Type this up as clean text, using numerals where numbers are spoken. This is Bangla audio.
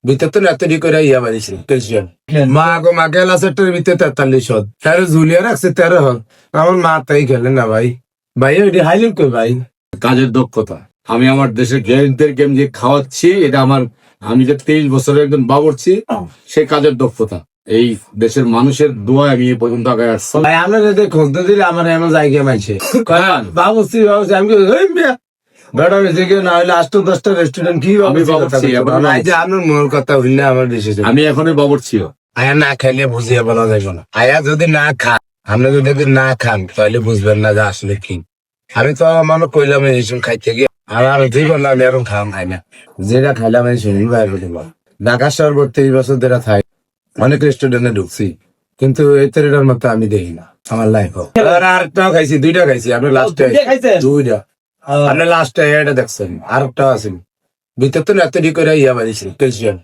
ভিতর তো এতটি করে ইয়া বাড়িছে ক্রিশ্চিয়ান মা গো মা গেলা সেক্টরের ভিতরে 43 হদ তারে ঝুলিয়ে রাখছে 13 হদ আমার মা তাই খেলে না ভাই ভাই ওইটি হাইলেন কই ভাই কাজের দক্ষতা। আমি আমার দেশের গেস্টদেরকে আমি যে খাওয়াচ্ছি, এটা আমার, আমি যে 23 বছরের একজন বাবুর্চি, সেই কাজের দক্ষতা। এই দেশের মানুষের দোয়া আমি এই পর্যন্ত আগে আসছি। ভাই আমরা যদি খুঁজতে দিলে আমার এমন জায়গায় মাইছে বাবুসি আমি বেড়া বেঁচে গিয়ে না হলে 8-10টা রেস্টুরেন্ট কি আমি বাবুর্চি, ভাই যে আপনার মনের কথা হইলে আমার দেশে আমি এখনই বাবুর্চিও। আয়া না খাইলে বুঝিয়ে বলা যাবে না আয়া যদি না খান আপনি যদি না খান তাহলে বুঝবেন না যে আসলে কি আমি তো মনে কইলাম এইসব খাইতে গিয়ে আমার জীবন আমি এরকম খাম খাই না যেটা খাইলাম আমি শুনি ভাই বলি ঢাকা শহর 30 বছর ধরে থাই অনেক রেস্টুরেন্টে ঢুকছি কিন্তু এটার মতো আমি দেখি না আমার লাইফ আরেকটাও খাইছি 2টা খাইছি আপনি লাস্টে 2টা আপনি লাস্টে এটা দেখছেন আরেকটাও আছেন ভিতর তো এতটি করে ইয়া বাড়িছে ক্রিশ্চিয়ান